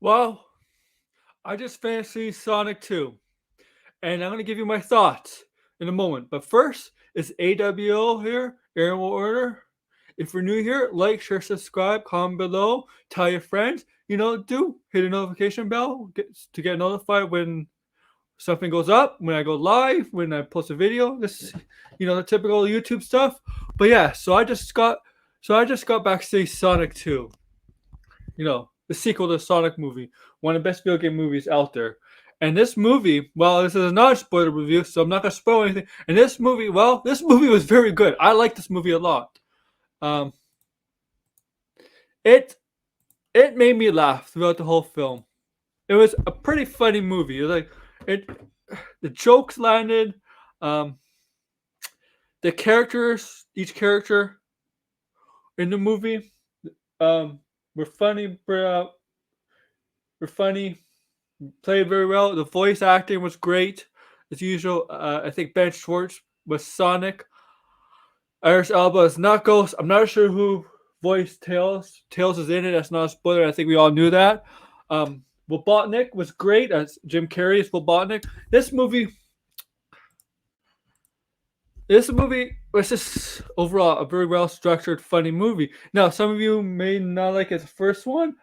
Well, I just finished seeing Sonic 2, and I'm going to give you my thoughts in a moment. But first, it's AWO here, Aaron will order. If you're new here, like, share, subscribe, comment below, tell your friends. Do hit the notification bell to get notified when something goes up, when I go live, when I post a video. This, the typical YouTube stuff. But yeah, so I just got back to see Sonic 2. The sequel to the Sonic movie, one of the best video game movies out there. And this movie, well, this is not a spoiler review, so I'm not gonna spoil anything. And this movie was very good. I like this movie a lot. Um, it it made me laugh throughout the whole film. It was a pretty funny movie. It was like it, the jokes landed. Um, the characters, each character in the movie, um, were funny. Were funny. Played very well. The voice acting was great as usual. I think Ben Schwartz was Sonic. Iris Elba is Knuckles. I'm not sure who voiced Tails. Tails is in it. That's not a spoiler. I think we all knew that. Robotnik was great as Jim Carrey's Robotnik. This movie was just overall a very well structured, funny movie. Now, some of you may not like it the first one,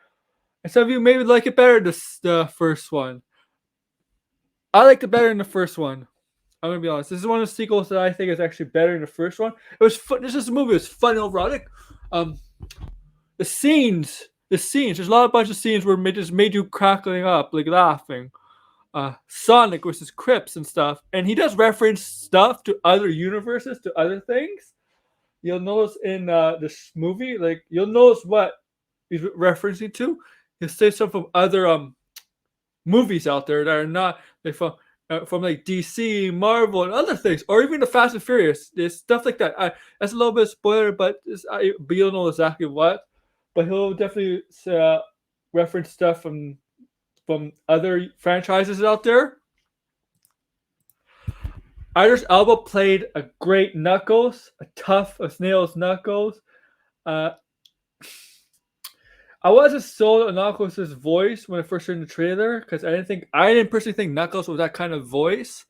and some of you may like it better the first one. I liked it better than the first one. I'm gonna be honest. This is one of the sequels that I think is actually better than the first one. It was fun. This movie was fun overall. Um, the scenes, the scenes. There's a bunch of scenes where it just made you crackling up, like laughing. Sonic versus Crips and stuff, and he does reference stuff to other universes, to other things. You'll notice in this movie, like you'll notice what he's referencing to. He'll say stuff from other movies out there that are not like from like DC, Marvel, and other things, or even the Fast and Furious. There's stuff like that. That's a little bit of spoiler, but you'll know exactly what. But he'll definitely reference stuff from other franchises out there. Idris Elba played a great Knuckles, a tough as nails Knuckles. Uh, I wasn't sold on Knuckles' voice when I first heard the trailer because I didn't personally think Knuckles was that kind of voice.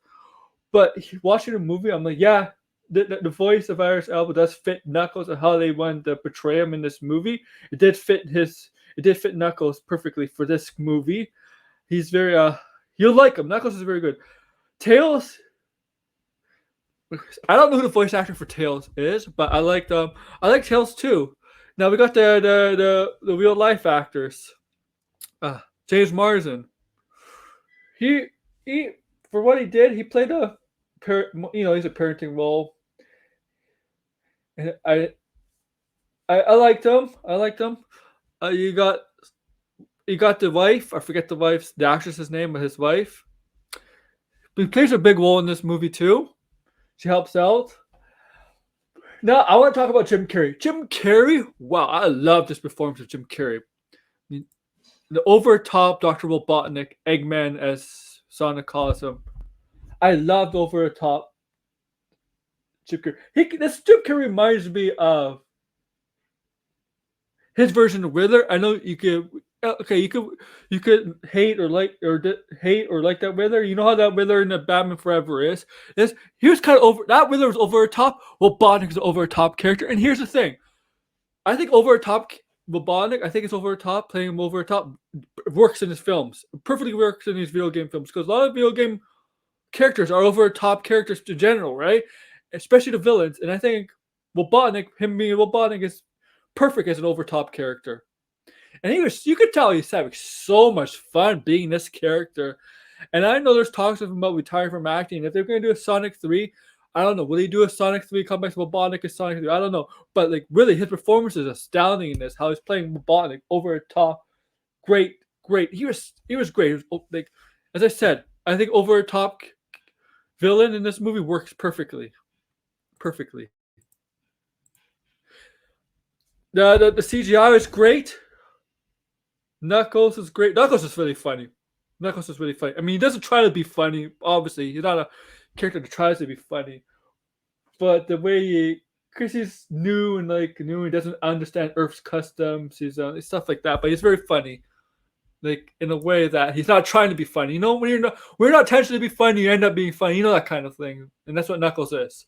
But watching the movie, I'm like, yeah, the voice of Idris Elba does fit Knuckles and how they wanted to portray him in this movie. It did fit Knuckles perfectly for this movie. He's very you'll like him. Knuckles is very good. Tails, I don't know who the voice actor for Tails is, but I like Tails too. Now we got the real life actors. James Marson. He he for what he did, he played he's a parenting role, and I liked him. I liked him. You got the wife. I forget the actress's name, but his wife. He plays a big role in this movie too. She helps out. Now I want to talk about Jim Carrey. Jim Carrey, wow, I love this performance of Jim Carrey. The over top Dr. Robotnik, Eggman as Sonic calls him. I loved over the top Jim Carrey. This Jim Carrey reminds me of his version of Riddler. I know you could. Okay, you could hate or like that Riddler. You know how that Riddler in the Batman Forever is. He was kind of over. That Riddler was over the top. Robotnik is an over the top character. And here's the thing, I think over the top Robotnik. I think it's over the top. Playing him over the top works in his films. Perfectly works in these video game films because a lot of video game characters are over the top characters in general, right? Especially the villains. And I think him being Robotnik, is perfect as an over top character. And you could tell he's having so much fun being this character. And I know there's talks of him about retiring from acting. If they're going to do a Sonic 3, I don't know. Will he do a Sonic 3 comeback to Robotnik as Sonic 3? I don't know. But like really, his performance is astounding in this. How he's playing Robotnik over the top. Great. He was great. He was, like as I said, I think over the top villain in this movie works perfectly. Perfectly. The CGI is great. Knuckles is great. Knuckles is really funny. I mean, he doesn't try to be funny. Obviously, he's not a character that tries to be funny. But the way because he's new, he doesn't understand Earth's customs. He's stuff like that. But he's very funny. like in a way that he's not trying to be funny. You know, when we're not intentionally to be funny, you end up being funny. You know that kind of thing, and that's what Knuckles is.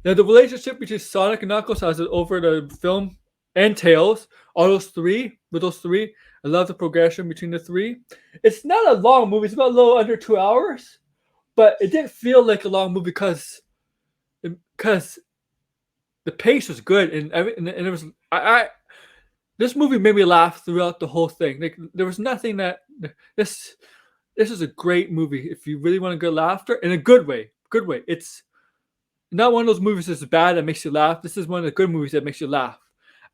Now, the relationship between Sonic and Knuckles as it over the film and Tails, all those three, with those three, I love the progression between the three. It's not a long movie; it's about a little under 2 hours, but it didn't feel like a long movie because the pace was good and it was this movie made me laugh throughout the whole thing. Like there was nothing that this this is a great movie if you really want to get laughter in a good way. Good way. It's not one of those movies that's bad that makes you laugh. This is one of the good movies that makes you laugh.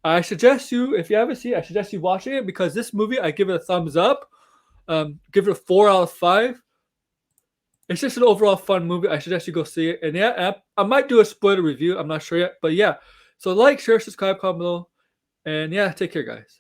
I suggest you, if you haven't seen it, I suggest you watching it because this movie, I give it a thumbs up. Give it a 4 out of 5. It's just an overall fun movie. I suggest you go see it. And yeah, I might do a spoiler review. I'm not sure yet. But yeah. So like, share, subscribe, comment below. And yeah, take care, guys.